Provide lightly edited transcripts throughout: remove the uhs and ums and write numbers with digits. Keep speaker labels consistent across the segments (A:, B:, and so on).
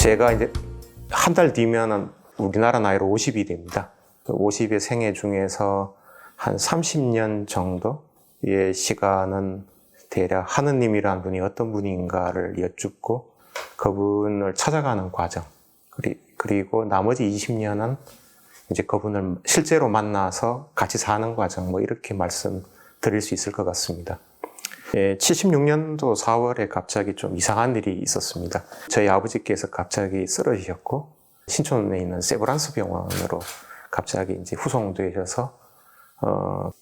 A: 제가 이제 한 달 뒤면은 우리나라 나이로 50이 됩니다. 50의 생애 중에서 한 30년 정도의 시간은 대략 하느님이라는 분이 어떤 분인가를 여쭙고 그분을 찾아가는 과정, 그리고 나머지 20년은 이제 그분을 실제로 만나서 같이 사는 과정, 뭐 이렇게 말씀드릴 수 있을 것 같습니다. 76년도 4월에 갑자기 좀 이상한 일이 있었습니다. 저희 아버지께서 갑자기 쓰러지셨고 신촌에 있는 세브란스 병원으로 갑자기 이제 후송되셔서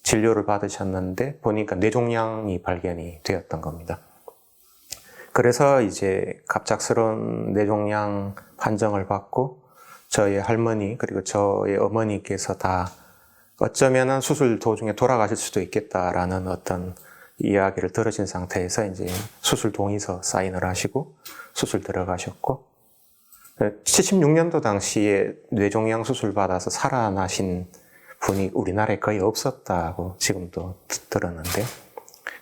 A: 진료를 받으셨는데 보니까 뇌종양이 발견이 되었던 겁니다. 그래서 이제 갑작스러운 뇌종양 판정을 받고 저희 할머니 그리고 저희 어머니께서 다 어쩌면은 수술 도중에 돌아가실 수도 있겠다라는 어떤 이야기를 들으신 상태에서 이제 수술 동의서 사인을 하시고 수술 들어가셨고 76년도 당시에 뇌종양 수술 받아서 살아나신 분이 우리나라에 거의 없었다고 지금도 들었는데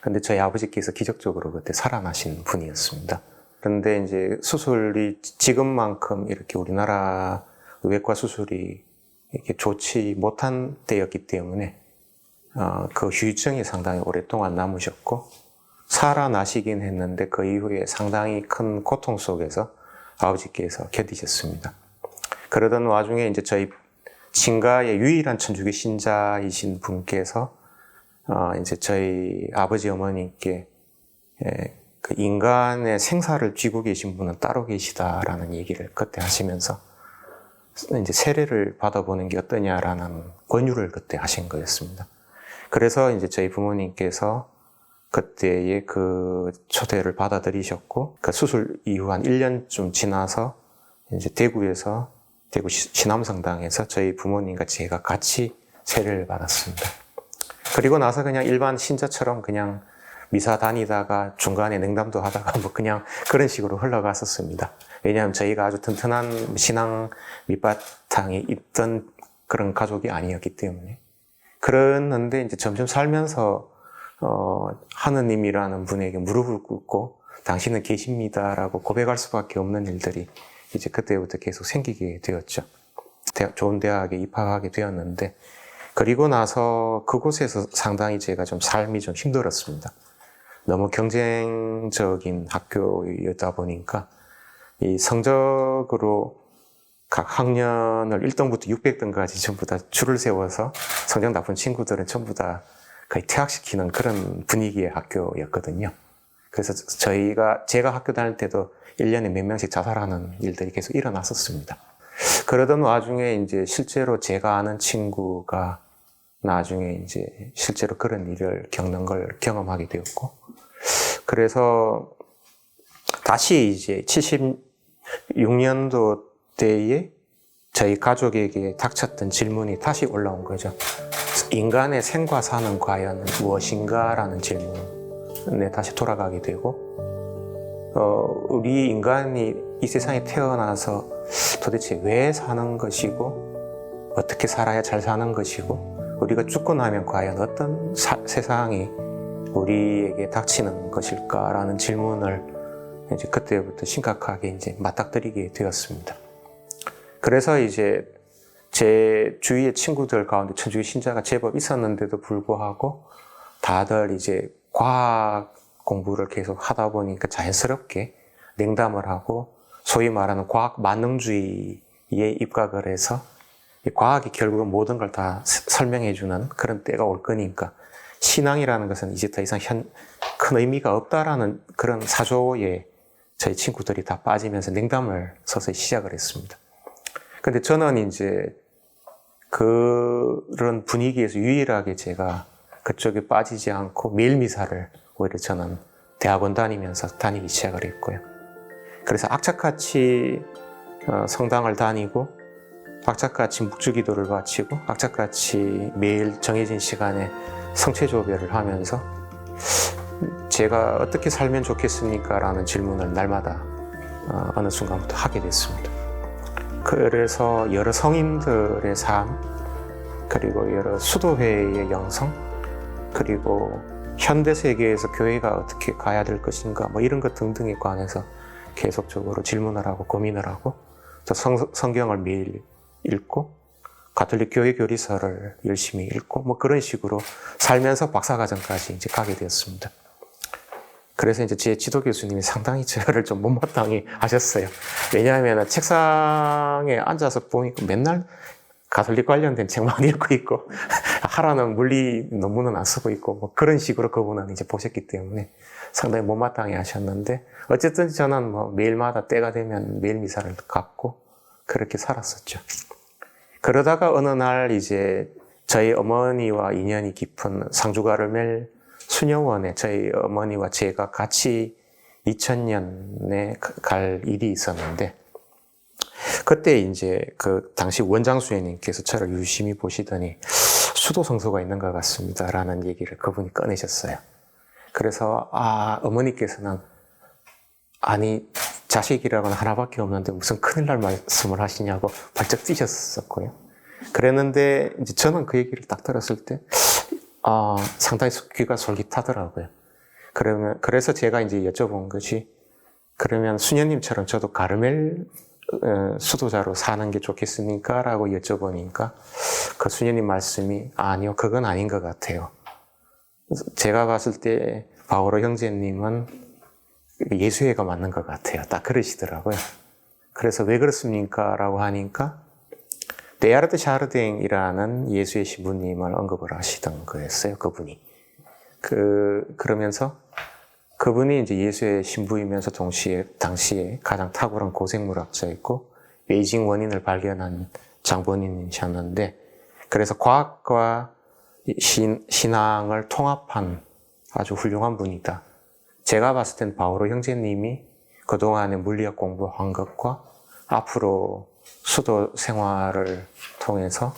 A: 근데 저희 아버지께서 기적적으로 그때 살아나신 분이었습니다. 그런데 이제 수술이 지금만큼 이렇게 우리나라 외과 수술이 이렇게 좋지 못한 때였기 때문에 그 후유증이 상당히 오랫동안 남으셨고 살아나시긴 했는데 그 이후에 상당히 큰 고통 속에서 아버지께서 견디셨습니다. 그러던 와중에 이제 저희 친가의 유일한 천주교 신자이신 분께서 이제 저희 아버지 어머니께 그 인간의 생사를 쥐고 계신 분은 따로 계시다라는 얘기를 그때 하시면서 이제 세례를 받아보는 게 어떠냐라는 권유를 그때 하신 거였습니다. 그래서 이제 저희 부모님께서 그때의 그 초대를 받아들이셨고 그 수술 이후 한 1년쯤 지나서 이제 대구에서 대구 신암성당에서 저희 부모님과 제가 같이 세례를 받았습니다. 그리고 나서 그냥 일반 신자처럼 그냥 미사 다니다가 중간에 냉담도 하다가 뭐 그냥 그런 식으로 흘러갔었습니다. 왜냐하면 저희가 아주 튼튼한 신앙 밑바탕이 있던 그런 가족이 아니었기 때문에. 그랬는데 이제 점점 살면서 하느님이라는 분에게 무릎을 꿇고 당신은 계십니다라고 고백할 수밖에 없는 일들이 이제 그때부터 계속 생기게 되었죠. 좋은 대학에 입학하게 되었는데 그리고 나서 그곳에서 상당히 제가 좀 삶이 좀 힘들었습니다. 너무 경쟁적인 학교였다 보니까 이 성적으로 각 학년을 1등부터 600등까지 전부 다 줄을 세워서 성적 나쁜 친구들은 전부 다 거의 퇴학시키는 그런 분위기의 학교였거든요. 그래서 제가 학교 다닐 때도 1년에 몇 명씩 자살하는 일들이 계속 일어났었습니다. 그러던 와중에 이제 실제로 제가 아는 친구가 나중에 이제 실제로 그런 일을 겪는 걸 경험하게 되었고, 그래서 다시 이제 76년도 때에 저희 가족에게 닥쳤던 질문이 다시 올라온 거죠. 인간의 생과 사는 과연 무엇인가라는 질문에 다시 돌아가게 되고, 우리 인간이 이 세상에 태어나서 도대체 왜 사는 것이고, 어떻게 살아야 잘 사는 것이고, 우리가 죽고 나면 과연 어떤 세상이 우리에게 닥치는 것일까라는 질문을 이제 그때부터 심각하게 이제 맞닥뜨리게 되었습니다. 그래서 이제 제 주위의 친구들 가운데 천주교 신자가 제법 있었는데도 불구하고 다들 이제 과학 공부를 계속 하다 보니까 자연스럽게 냉담을 하고 소위 말하는 과학 만능주의에 입각을 해서 과학이 결국은 모든 걸 다 설명해주는 그런 때가 올 거니까 신앙이라는 것은 이제 더 이상 큰 의미가 없다라는 그런 사조에 저희 친구들이 다 빠지면서 냉담을 서서히 시작을 했습니다. 근데 저는 이제 그런 분위기에서 유일하게 제가 그쪽에 빠지지 않고 매일 미사를 오히려 저는 대학원 다니면서 다니기 시작을 했고요. 그래서 악착같이 성당을 다니고 악착같이 묵주기도를 바치고 악착같이 매일 정해진 시간에 성체조별을 하면서 제가 어떻게 살면 좋겠습니까? 라는 질문을 날마다 어느 순간부터 하게 됐습니다. 그래서 여러 성인들의 삶, 그리고 여러 수도회의 영성, 그리고 현대 세계에서 교회가 어떻게 가야 될 것인가, 뭐 이런 것 등등에 관해서 계속적으로 질문을 하고 고민을 하고 또 성경을 매일 읽고 가톨릭 교회 교리서를 열심히 읽고 뭐 그런 식으로 살면서 박사과정까지 이제 가게 되었습니다. 그래서 이제 제 지도 교수님이 상당히 저를 좀 못마땅히 하셨어요. 왜냐하면 책상에 앉아서 보니까 맨날 가톨릭 관련된 책만 읽고 있고 하라는 물리 논문은 안 쓰고 있고 뭐 그런 식으로 그분은 이제 보셨기 때문에 상당히 못마땅히 하셨는데 어쨌든 저는 뭐 매일마다 때가 되면 매일 미사를 갖고 그렇게 살았었죠. 그러다가 어느 날 이제 저희 어머니와 인연이 깊은 상주가르멜 수녀원에 저희 어머니와 제가 같이 2000년에 갈 일이 있었는데 그때 이제 그 당시 원장 수녀님께서 저를 유심히 보시더니 수도 성소가 있는 것 같습니다라는 얘기를 그분이 꺼내셨어요. 그래서 어머니께서는 아니 자식이라고는 하나밖에 없는데 무슨 큰일 날 말씀을 하시냐고 발쩍 뛰셨었고요. 그랬는데 이제 저는 그 얘기를 딱 들었을 때 상당히 귀가 솔깃하더라고요. 그래서 제가 이제 여쭤본 것이 그러면 수녀님처럼 저도 가르멜 수도자로 사는 게 좋겠습니까? 라고 여쭤보니까 그 수녀님 말씀이 아니요, 그건 아닌 것 같아요. 제가 봤을 때 바오로 형제님은 예수회가 맞는 것 같아요. 딱 그러시더라고요. 그래서 왜 그렇습니까? 라고 하니까 데야르드 샤르댕이라는 예수의 신부님을 언급을 하시던 거였어요. 그분이. 그러면서 그분이 이제 예수의 신부이면서 동시에 당시에 가장 탁월한 고생물학자였고 베이징 원인을 발견한 장본인이셨는데 그래서 과학과 신앙을 통합한 아주 훌륭한 분이다. 제가 봤을 땐 바오로 형제님이 그동안에 물리학 공부한 것과 앞으로 수도 생활을 통해서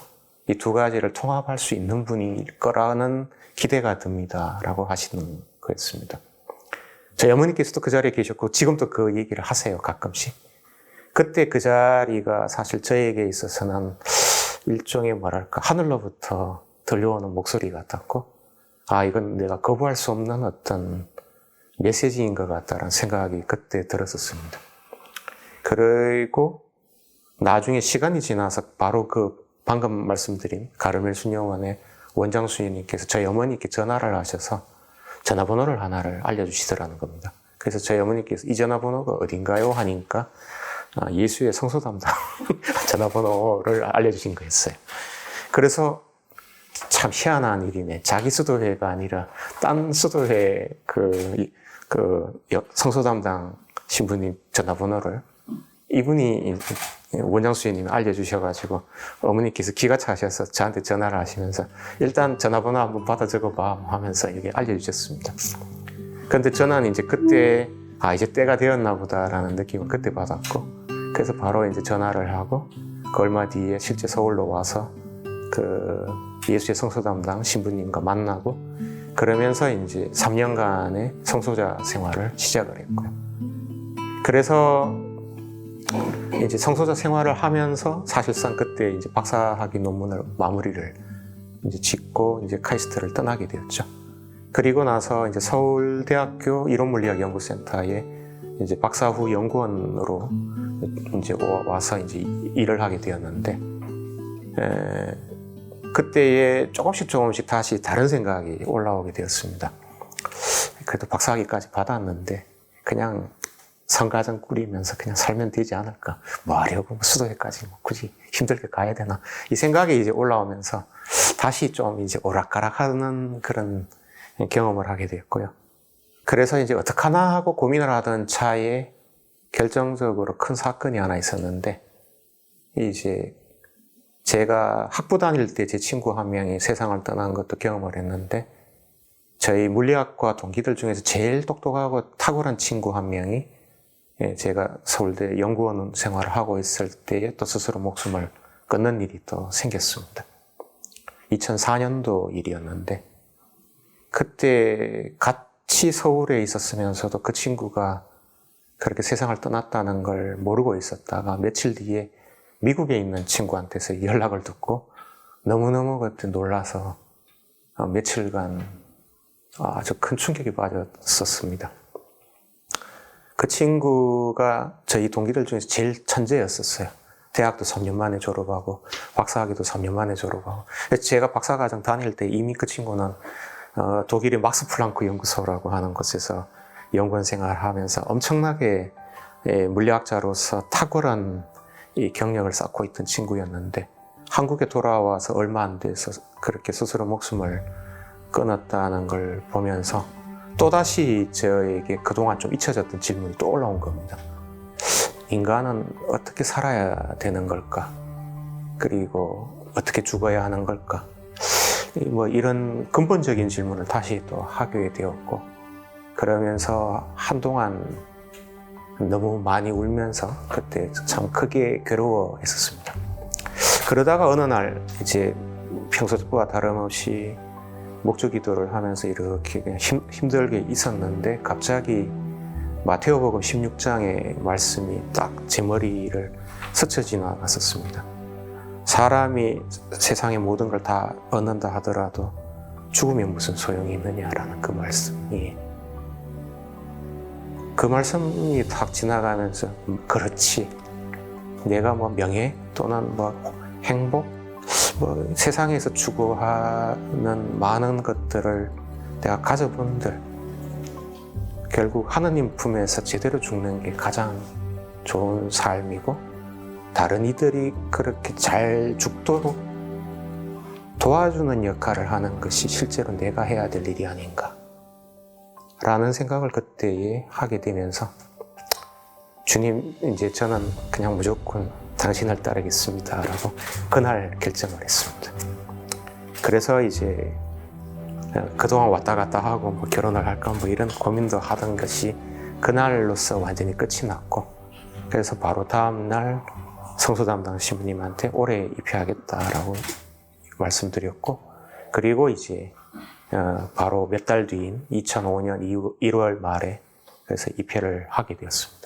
A: 이 두 가지를 통합할 수 있는 분일 거라는 기대가 듭니다. 라고 하시는 거였습니다. 저희 어머니께서도 그 자리에 계셨고 지금도 그 얘기를 하세요. 가끔씩. 그때 그 자리가 사실 저에게 있어서는 일종의 뭐랄까 하늘로부터 들려오는 목소리 같았고 이건 내가 거부할 수 없는 어떤 메시지인 것 같다는 생각이 그때 들었었습니다. 그리고 나중에 시간이 지나서 바로 그 방금 말씀드린 가르멜 수녀원의 원장 수녀님께서 저희 어머니께 전화를 하셔서 전화번호를 하나를 알려주시더라는 겁니다. 그래서 저희 어머니께서 이 전화번호가 어딘가요? 하니까 예수의 성소 담당 전화번호를 알려주신 거였어요. 그래서 참 희한한 일이네. 자기 수도회가 아니라 딴 수도회 성소 담당 신부님 전화번호를 이분이 원장 수녀님이 알려주셔가지고 어머니께서 기가 차셔서 저한테 전화를 하시면서 일단 전화번호 한번 받아 적어봐 하면서 이렇게 알려주셨습니다. 그런데 저는 이제 그때 이제 때가 되었나 보다라는 느낌을 그때 받았고 그래서 바로 이제 전화를 하고 그 얼마 뒤에 실제 서울로 와서 그 예수의 성소 담당 신부님과 만나고 그러면서 이제 3년간의 성소자 생활을 시작을 했고요. 그래서 이제 성소자 생활을 하면서 사실상 그때 이제 박사학위 논문을 마무리를 이제 짓고 이제 카이스트를 떠나게 되었죠. 그리고 나서 이제 서울대학교 이론물리학연구센터에 이제 박사 후 연구원으로 이제 와서 이제 일을 하게 되었는데, 그때에 조금씩 다시 다른 생각이 올라오게 되었습니다. 그래도 박사학위까지 받았는데 그냥 성가정 꾸리면서 그냥 살면 되지 않을까? 뭐 하려고 수도회까지 굳이 힘들게 가야 되나? 이 생각이 이제 올라오면서 다시 좀 이제 오락가락하는 그런 경험을 하게 되었고요. 그래서 이제 어떡하나 하고 고민을 하던 차에 결정적으로 큰 사건이 하나 있었는데, 이제 제가 학부 다닐 때 제 친구 한 명이 세상을 떠난 것도 경험을 했는데, 저희 물리학과 동기들 중에서 제일 똑똑하고 탁월한 친구 한 명이 제가 서울대 연구원 생활을 하고 있을 때에 또 스스로 목숨을 끊는 일이 또 생겼습니다. 2004년도 일이었는데, 그때 같이 서울에 있었으면서도 그 친구가 그렇게 세상을 떠났다는 걸 모르고 있었다가 며칠 뒤에 미국에 있는 친구한테서 연락을 듣고 너무너무 그때 놀라서 며칠간 아주 큰 충격이 받았었습니다. 그 친구가 저희 동기들 중에서 제일 천재였었어요. 대학도 3년 만에 졸업하고 박사학위도 3년 만에 졸업하고. 제가 박사과정 다닐 때 이미 그 친구는 독일의 막스 플랑크 연구소라고 하는 곳에서 연구원 생활을 하면서 엄청나게 물리학자로서 탁월한 이 경력을 쌓고 있던 친구였는데 한국에 돌아와서 얼마 안 돼서 그렇게 스스로 목숨을 끊었다는 걸 보면서 또다시 저에게 그동안 좀 잊혀졌던 질문이 또 올라온 겁니다. 인간은 어떻게 살아야 되는 걸까? 그리고 어떻게 죽어야 하는 걸까? 뭐 이런 근본적인 질문을 다시 또 하게 되었고, 그러면서 한동안 너무 많이 울면서 그때 참 크게 괴로워했었습니다. 그러다가 어느 날 이제 평소와 다름없이 목주기도를 하면서 이렇게 그냥 힘들게 있었는데 갑자기 마태오복음 16장의 말씀이 딱 제 머리를 스쳐 지나갔었습니다. 사람이 세상의 모든 걸 다 얻는다 하더라도 죽으면 무슨 소용이 있느냐라는 그 말씀이, 그 말씀이 딱 지나가면서 그렇지, 내가 뭐 명예 또는 뭐 행복, 뭐 세상에서 추구하는 많은 것들을 내가 가져본들 결국 하느님 품에서 제대로 죽는 게 가장 좋은 삶이고, 다른 이들이 그렇게 잘 죽도록 도와주는 역할을 하는 것이 실제로 내가 해야 될 일이 아닌가 라는 생각을 그때에 하게 되면서, 주님, 이제 저는 그냥 무조건 당신을 따르겠습니다 라고 그날 결정을 했습니다. 그래서 이제 그동안 왔다 갔다 하고 뭐 결혼을 할까 뭐 이런 고민도 하던 것이 그날로서 완전히 끝이 났고, 그래서 바로 다음 날 성소 담당 신부님한테 올해 입회하겠다라고 말씀드렸고, 그리고 이제 바로 몇 달 뒤인 2005년 1월 말에 그래서 입회를 하게 되었습니다.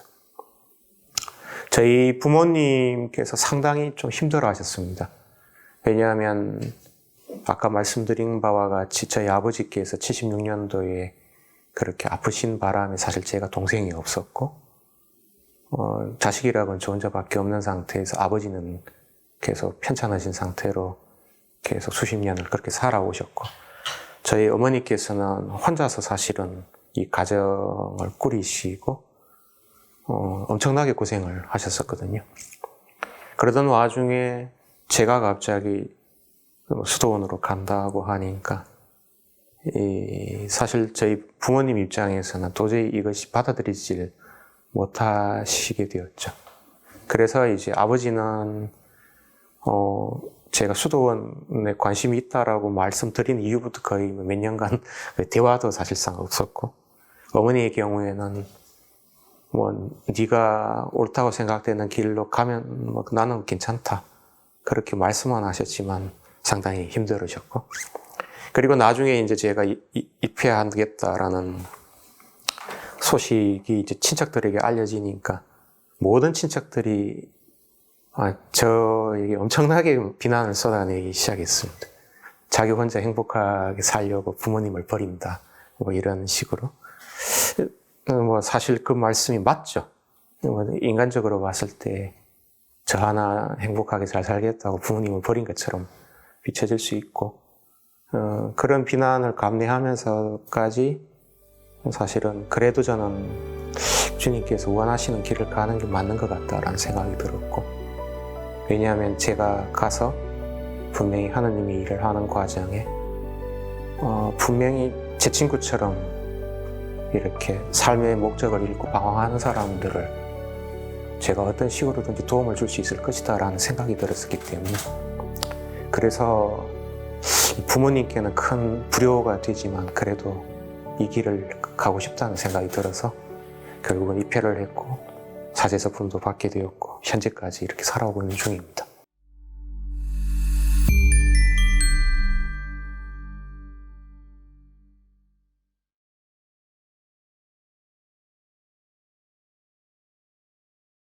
A: 저희 부모님께서 상당히 좀 힘들어 하셨습니다. 왜냐하면 아까 말씀드린 바와 같이 저희 아버지께서 76년도에 그렇게 아프신 바람에 사실 제가 동생이 없었고, 자식이라고는 저 혼자밖에 없는 상태에서 아버지는 계속 편찮으신 상태로 계속 수십 년을 그렇게 살아오셨고, 저희 어머니께서는 혼자서 사실은 이 가정을 꾸리시고 엄청나게 고생을 하셨었거든요. 그러던 와중에 제가 갑자기 수도원으로 간다고 하니까 사실 저희 부모님 입장에서는 도저히 이것이 받아들이질 못하시게 되었죠. 그래서 이제 아버지는 제가 수도원에 관심이 있다라고 말씀드린 이후부터 거의 몇 년간 대화도 사실상 없었고, 어머니의 경우에는 뭐 네가 옳다고 생각되는 길로 가면 뭐 나는 괜찮다 그렇게 말씀만 하셨지만 상당히 힘들으셨고, 그리고 나중에 이제 제가 입회하겠다라는 소식이 이제 친척들에게 알려지니까 모든 친척들이 저에게 엄청나게 비난을 쏟아내기 시작했습니다. 자기 혼자 행복하게 살려고 부모님을 버린다, 뭐 이런 식으로. 뭐 사실 그 말씀이 맞죠. 인간적으로 봤을 때 저 하나 행복하게 잘 살겠다고 부모님을 버린 것처럼 비춰질 수 있고, 그런 비난을 감내하면서까지 사실은 그래도 저는 주님께서 원하시는 길을 가는 게 맞는 것 같다라는 생각이 들었고, 왜냐하면 제가 가서 분명히 하나님이 일을 하는 과정에 분명히 제 친구처럼 이렇게 삶의 목적을 잃고 방황하는 사람들을 제가 어떤 식으로든지 도움을 줄 수 있을 것이다 라는 생각이 들었기 때문에, 그래서 부모님께는 큰 불효가 되지만 그래도 이 길을 가고 싶다는 생각이 들어서 결국은 입회를 했고 사제서품도 받게 되었고 현재까지 이렇게 살아오고 있는 중입니다.